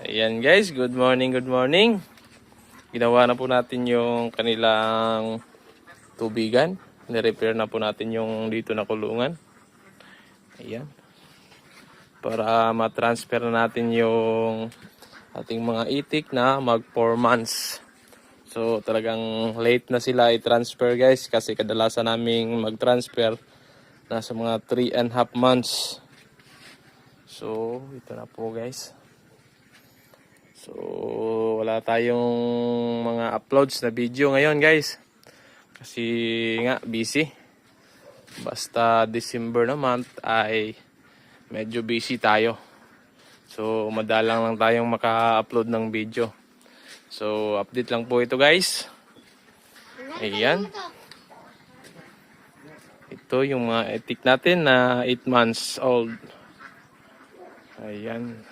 Ayan guys, good morning, good morning. Ginawa na po natin yung kanilang tubigan. Nirepair na po natin yung dito na kulungan. Ayan. Para ma-transfer na natin yung ating mga itik na mag 4 months. So talagang late na sila i-transfer guys kasi kadalasan naming mag-transfer nasa mga 3.5 months. So ito na po guys. So, wala tayong mga uploads na video ngayon guys. Kasi nga, busy. Basta December na month ay medyo busy tayo. So, madalang lang tayong maka-upload ng video. So, update lang po ito guys. Ayan. Ito yung mga itik natin na 8 months old. Ayan.